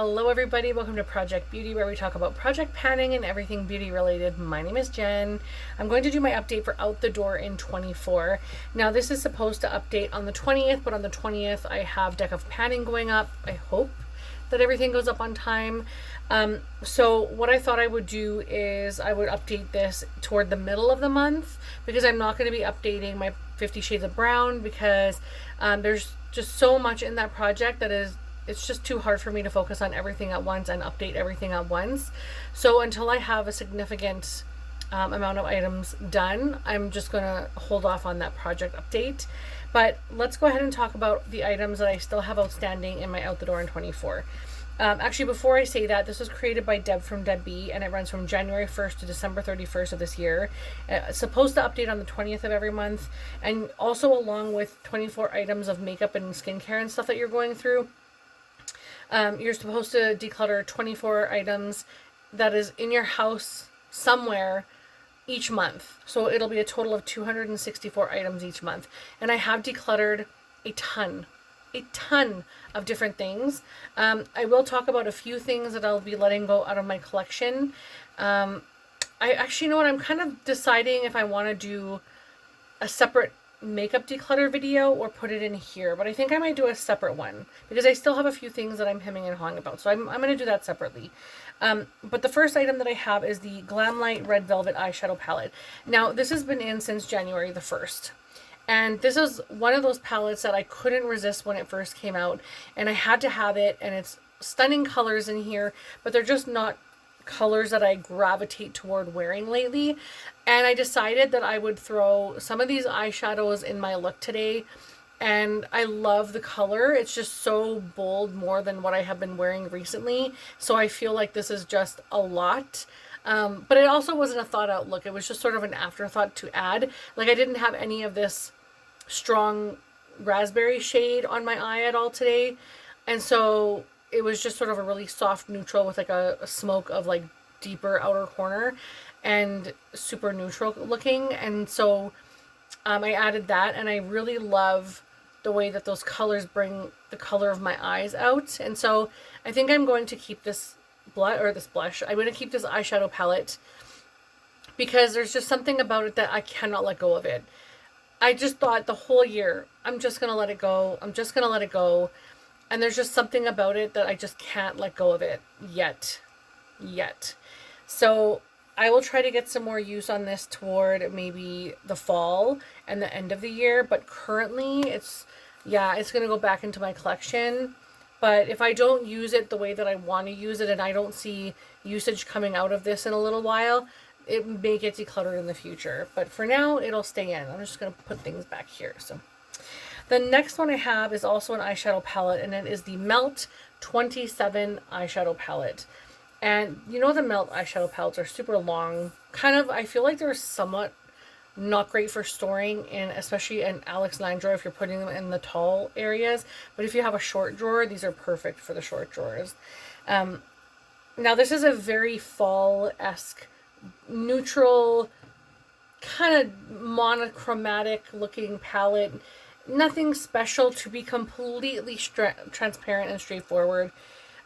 Hello everybody, welcome to Project Beauty, where we talk about project panning and everything beauty related. My name is Jen. I'm going to do my update for Out the Door in 24. Now this is supposed to update on the 20th, but on the 20th I have Deck of Panning going up. I hope that everything goes up on time. So what I thought I would do is I would update this toward the middle of the month, because I'm not going to be updating my 50 Shades of Brown because there's just so much in that project that it's just too hard for me to focus on everything at once and update everything at once. So until I have a significant amount of items done, I'm just going to hold off on that project update. But let's go ahead and talk about the items that I still have outstanding in my Out the Door in 24. Actually, before I say that, this was created by Deb from Deb B, and it runs from January 1st to December 31st of this year. It's supposed to update on the 20th of every month, and also along with 24 items of makeup and skincare and stuff that you're going through. You're supposed to declutter 24 items that is in your house somewhere each month. So it'll be a total of 264 items each month. And I have decluttered a ton of different things. I will talk about a few things that I'll be letting go out of my collection. I actually, you know what, I'm kind of deciding if I want to do a separate makeup declutter video or put it in here, but I think I might do a separate one because I still have a few things that I'm hemming and hawing about, so I'm going to do that separately. But the first item that I have is the Glamlite Red Velvet Eyeshadow Palette. Now, this has been in since January the 1st. And this is one of those palettes that I couldn't resist when it first came out, and I had to have it, and it's stunning colors in here, but they're just not colors that I gravitate toward wearing lately. And I decided that I would throw some of these eyeshadows in my look today, and I love the color. It's just so bold, more than what I have been wearing recently, so I feel like this is just a lot. But it also wasn't a thought out look. It was just sort of an afterthought to add. Like, I didn't have any of this strong raspberry shade on my eye at all today, and so it was just sort of a really soft neutral with like a smoke of like deeper outer corner and super neutral looking. And so I added that, and I really love the way that those colors bring the color of my eyes out. And so I think I'm going to keep this blush. I'm going to keep this eyeshadow palette because there's just something about it that I cannot let go of it. I just thought the whole year, I'm just going to let it go. I'm just going to let it go. And there's just something about it that I just can't let go of it yet. So I will try to get some more use on this toward maybe the fall and the end of the year. But currently it's going to go back into my collection. But if I don't use it the way that I want to use it, and I don't see usage coming out of this in a little while, it may get decluttered in the future. But for now, it'll stay in. I'm just going to put things back here. So the next one I have is also an eyeshadow palette, and it is the Melt 27 eyeshadow palette. And you know, the Melt eyeshadow palettes are super long. Kind of, I feel like they're somewhat not great for storing in, especially an Alex 9 drawer if you're putting them in the tall areas. But if you have a short drawer, these are perfect for the short drawers. Now this is a very fall-esque, neutral, kind of monochromatic looking palette. Nothing special, to be completely transparent and straightforward.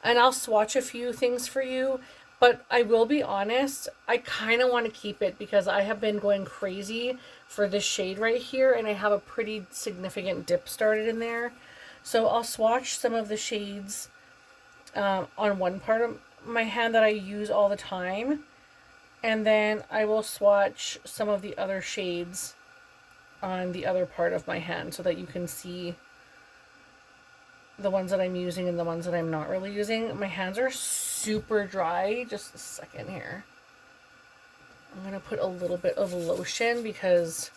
And I'll swatch a few things for you, but I will be honest, I kind of want to keep it because I have been going crazy for this shade right here, and I have a pretty significant dip started in there. So I'll swatch some of the shades on one part of my hand that I use all the time, and then I will swatch some of the other shades on the other part of my hand so that you can see the ones that I'm using and the ones that I'm not really using. My hands are super dry. Just a second here. I'm going to put a little bit of lotion because,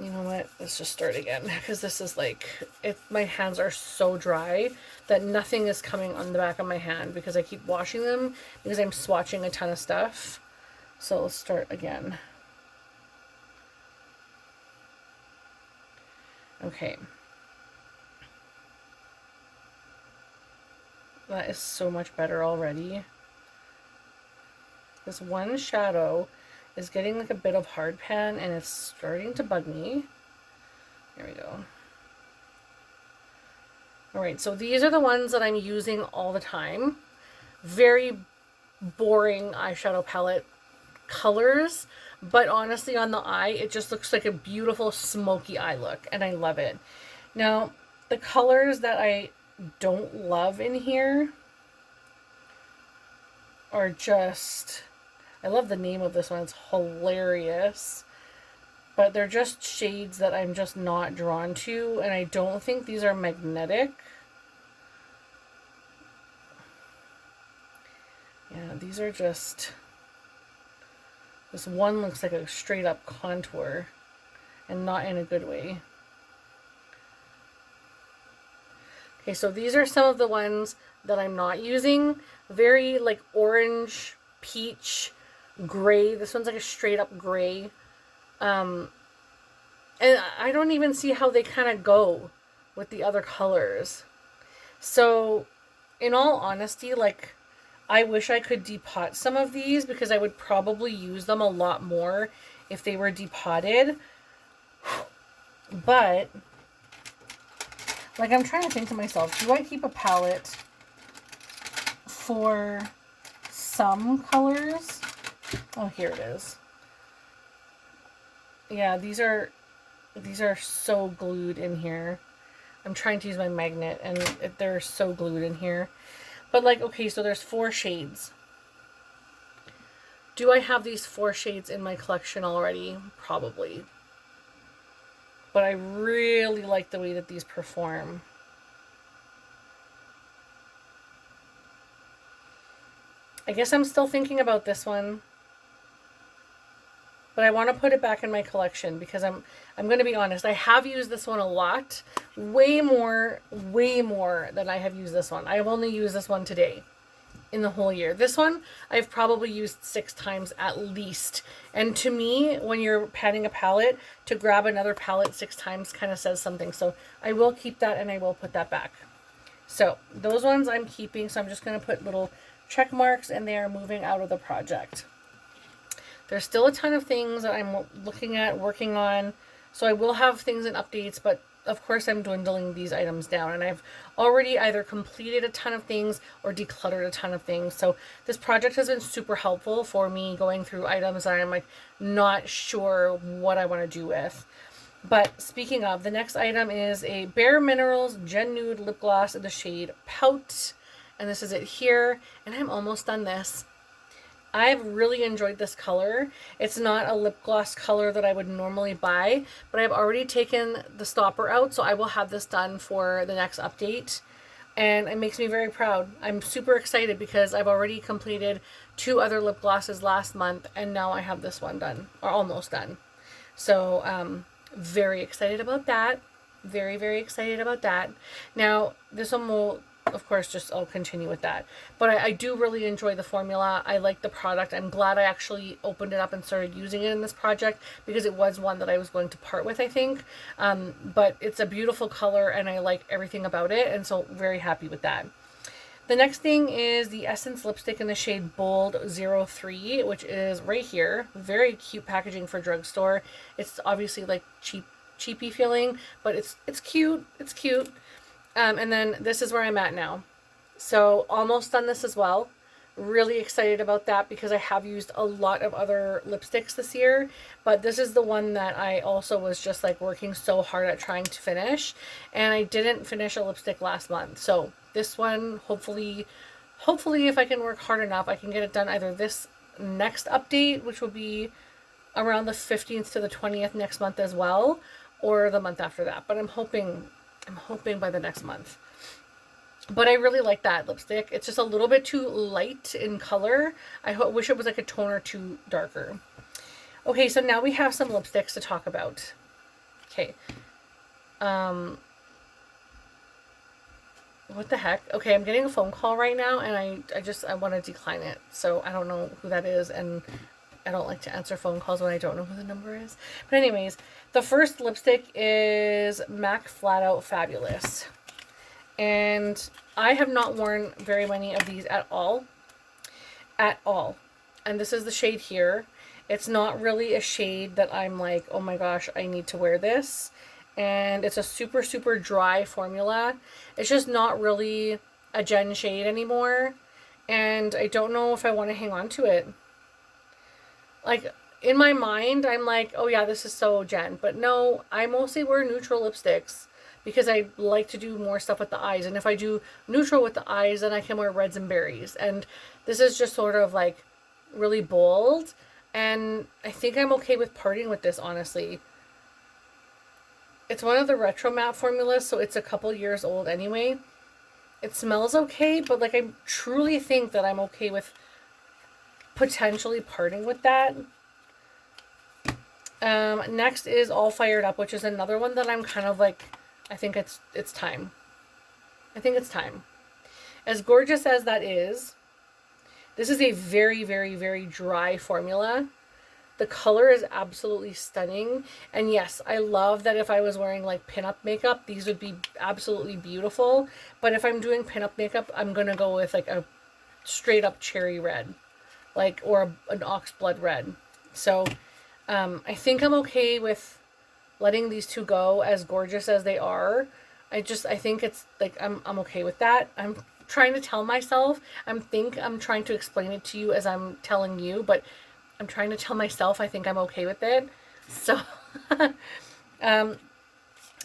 you know what, let's just start again, because this is like, my hands are so dry that nothing is coming on the back of my hand because I keep washing them because I'm swatching a ton of stuff. So let's start again. Okay. That is so much better already. This one shadow is getting like a bit of hard pan, and it's starting to bug me. There we go. All right, so these are the ones that I'm using all the time. Very boring eyeshadow palette colors, but honestly on the eye it just looks like a beautiful smoky eye look, and I love it. Now, the colors that I don't love in here are just, I love the name of this one, it's hilarious, but they're just shades that I'm just not drawn to, and I don't think these are magnetic. Yeah, these are just, this one looks like a straight up contour, and not in a good way. Okay, so these are some of the ones that I'm not using. Very like orange, peach, gray. This one's like a straight up gray. And I don't even see how they kind of go with the other colors. So, in all honesty, like, I wish I could depot some of these because I would probably use them a lot more if they were depotted. But, like, I'm trying to think to myself, do I keep a palette for some colors? Oh, here it is. Yeah, these are so glued in here. I'm trying to use my magnet and they're so glued in here. But like, okay, so there's 4 shades. Do I have these 4 shades in my collection already? Probably. But I really like the way that these perform. I guess I'm still thinking about this one. But I want to put it back in my collection because I'm going to be honest. I have used this one a lot. Way more than I have used this one. I have only used this one today in the whole year. This one I've probably used 6 times at least. And to me, when you're patting a palette, to grab another palette 6 times kind of says something. So I will keep that and I will put that back. So those ones I'm keeping. So I'm just going to put little check marks and they are moving out of the project. There's still a ton of things that I'm looking at, working on. So I will have things and updates, but of course I'm dwindling these items down. And I've already either completed a ton of things or decluttered a ton of things. So this project has been super helpful for me going through items that I'm like not sure what I want to do with. But speaking of, the next item is a Bare Minerals Gen Nude Lip Gloss in the shade Pout. And this is it here. And I'm almost done this. I've really enjoyed this color. It's not a lip gloss color that I would normally buy, but I've already taken the stopper out, so I will have this done for the next update. And it makes me very proud. I'm super excited because I've already completed 2 other lip glosses last month, and now I have this one done, or almost done. So, very excited about that. Very, very excited about that. Now, this one will, of course, I'll continue with that. But I do really enjoy the formula. I like the product. I'm glad I actually opened it up and started using it in this project because it was one that I was going to part with, I think. But it's a beautiful color and I like everything about it. And so very happy with that. The next thing is the Essence lipstick in the shade Bold 03, which is right here. Very cute packaging for drugstore. It's obviously like cheapy feeling, but it's cute. It's cute. And then this is where I'm at now. So almost done this as well. Really excited about that because I have used a lot of other lipsticks this year. But this is the one that I also was just like working so hard at trying to finish. And I didn't finish a lipstick last month. So this one, hopefully if I can work hard enough, I can get it done either this next update, which will be around the 15th to the 20th next month as well, or the month after that. But I'm hoping by the next month. But I really like that lipstick. It's just a little bit too light in color. I wish it was like a tone or two darker. Okay, so now we have some lipsticks to talk about. Okay. What the heck? Okay, I'm getting a phone call right now and I want to decline it. So I don't know who that is and I don't like to answer phone calls when I don't know who the number is. But anyways, the first lipstick is MAC Flat Out Fabulous. And I have not worn very many of these at all. At all. And this is the shade here. It's not really a shade that I'm like, oh my gosh, I need to wear this. and it's a super, super dry formula. It's just not really a Jen shade anymore, and I don't know if I want to hang on to it. Like, in my mind, I'm like, oh yeah, this is so Jen. But no, I mostly wear neutral lipsticks because I like to do more stuff with the eyes. And if I do neutral with the eyes, then I can wear reds and berries. And this is just sort of like really bold. And I think I'm okay with parting with this, honestly. It's one of the Retro Matte formulas, so it's a couple years old anyway. It smells okay, but like I truly think that I'm okay with potentially parting with that. Next is All Fired Up, which is another one that I'm kind of like, I think it's time. I think it's time. As gorgeous as that is, this is a very, very, very dry formula. The color is absolutely stunning. And yes, I love that if I was wearing like pinup makeup, these would be absolutely beautiful. But if I'm doing pinup makeup, I'm going to go with like a straight up cherry red, like, or an oxblood red. So I think I'm okay with letting these two go, as gorgeous as they are. I think it's like, I'm okay with that. I'm trying to tell myself, I'm trying to explain it to you as I'm telling you, but I'm trying to tell myself I think I'm okay with it. So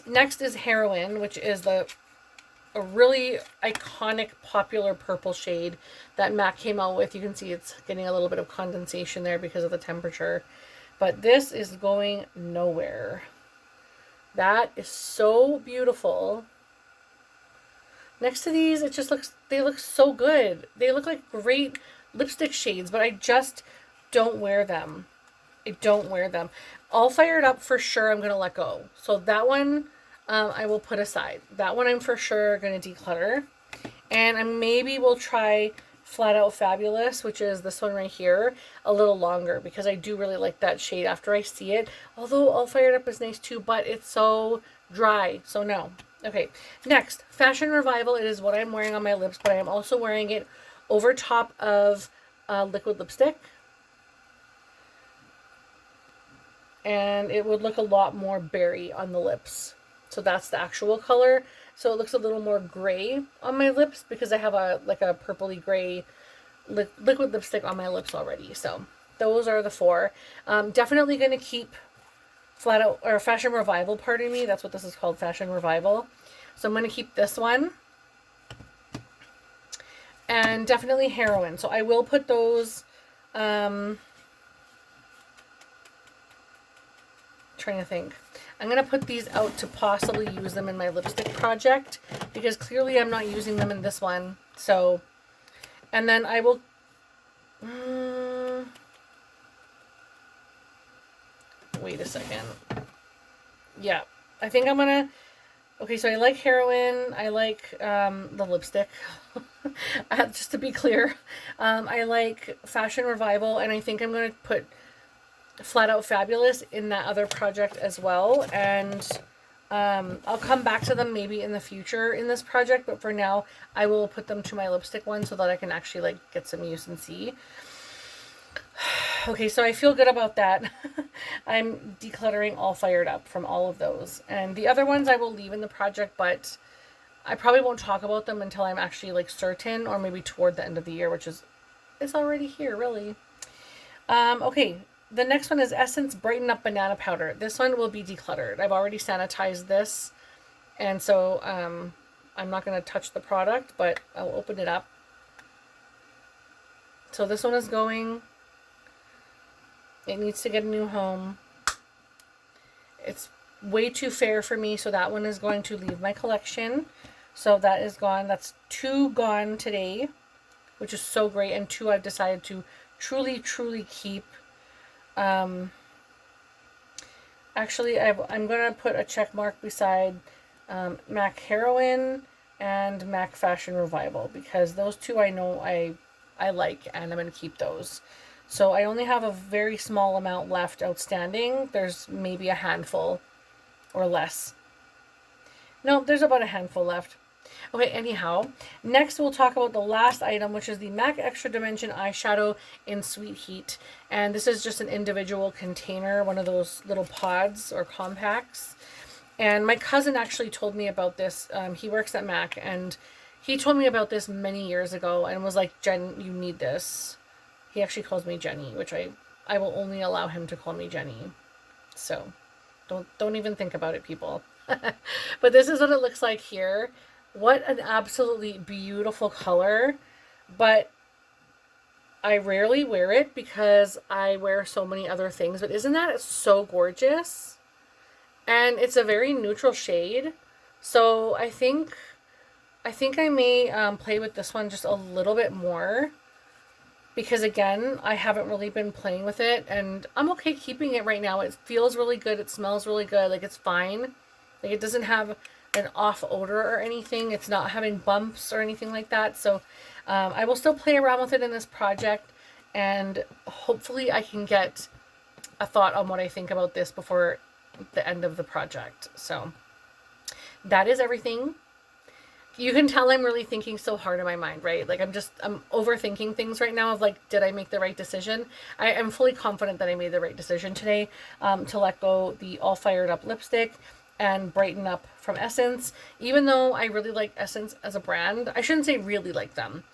next is Heroine, which is a really iconic popular purple shade that MAC came out with. You can see it's getting a little bit of condensation there because of the temperature. But this is going nowhere. That is so beautiful. Next to these, it just looks, they look so good. They look like great lipstick shades, but I just don't wear them. I don't wear them. All Fired Up for sure I'm going to let go. So that one I will put aside. That one I'm for sure going to declutter. And I maybe will try Flat Out Fabulous, which is this one right here, a little longer because I do really like that shade after I see it. Although All Fired Up is nice too, but it's so dry, so no. Okay, next, Fashion Revival. It is what I'm wearing on my lips, but I am also wearing it over top of liquid lipstick. And it would look a lot more berry on the lips. So that's the actual color. So it looks a little more gray on my lips because I have a purpley gray liquid lipstick on my lips already. So those are the four. Definitely going to keep Flat Out, or Fashion Revival, pardon me. That's what this is called, Fashion Revival. So I'm going to keep this one. And definitely Heroine. So I will put those, trying to think. I'm going to put these out to possibly use them in my lipstick project because clearly I'm not using them in this one. So, and then I will, wait a second. Yeah, I think I'm going to, okay, so I like Heroine. I like the lipstick. Just to be clear. I like Fashion Revival, and I think I'm going to put Flat Out Fabulous in that other project as well. And I'll come back to them maybe in the future in this project, but for now I will put them to my lipstick one so that I can actually like get some use and see. Okay, so I feel good about that. I'm decluttering All Fired Up from all of those. And the other ones I will leave in the project, but I probably won't talk about them until I'm actually like certain, or maybe toward the end of the year, which is, it's already here, really. Okay, the next one is Essence Brighten Up Banana Powder. This one will be decluttered. I've already sanitized this, and so I'm not going to touch the product, but I'll open it up. So this one is going. It needs to get a new home. It's way too fair for me, so that one is going to leave my collection. So that is gone. That's 2 gone today, which is so great, and 2 I've decided to truly keep. Actually, I'm going to put a check mark beside MAC Heroine and MAC Fashion Revival, because those 2 I know I like, and I'm going to keep those. So I only have a very small amount left outstanding. There's maybe a handful or less. No, there's about a handful left. Okay, anyhow, next we'll talk about the last item, which is the MAC Extra Dimension Eyeshadow in Sweet Heat. And this is just an individual container, one of those little pods or compacts. And my cousin actually told me about this. He works at MAC, and he told me about this many years ago and was like, Jen, you need this. He actually calls me Jenny, which I will only allow him to call me Jenny. So don't even think about it, people. But this is what it looks like here. What an absolutely beautiful color. But I rarely wear it because I wear so many other things. But isn't that so gorgeous? And it's a very neutral shade. So I think I may play with this one just a little bit more. Because again, I haven't really been playing with it. And I'm okay keeping it right now. It feels really good. It smells really good. Like, it's fine. Like, it doesn't have an off odor or anything. It's not having bumps or anything like that. So I will still play around with it in this project. And hopefully I can get a thought on what I think about this before the end of the project. So that is everything. You can tell I'm really thinking so hard in my mind, right? Like, I'm overthinking things right now of like, did I make the right decision? I am fully confident that I made the right decision today to let go the All Fired Up lipstick and Brighten Up from Essence. Even though I really like Essence as a brand, I shouldn't say really like them.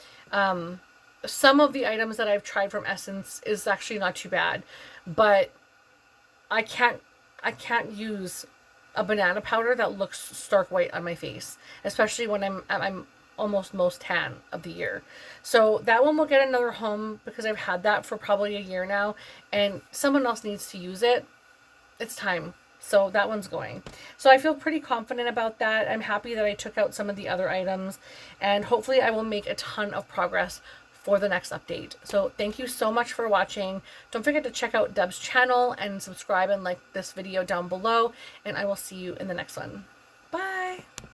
Some of the items that I've tried from Essence is actually not too bad, but I can't use a banana powder that looks stark white on my face, especially when I'm almost most tan of the year. So that one will get another home because I've had that for probably a year now, and someone else needs to use it. It's time. So that one's going. So I feel pretty confident about that. I'm happy that I took out some of the other items, and hopefully I will make a ton of progress for the next update. So thank you so much for watching. Don't forget to check out Deb's channel and subscribe and like this video down below, and I will see you in the next one.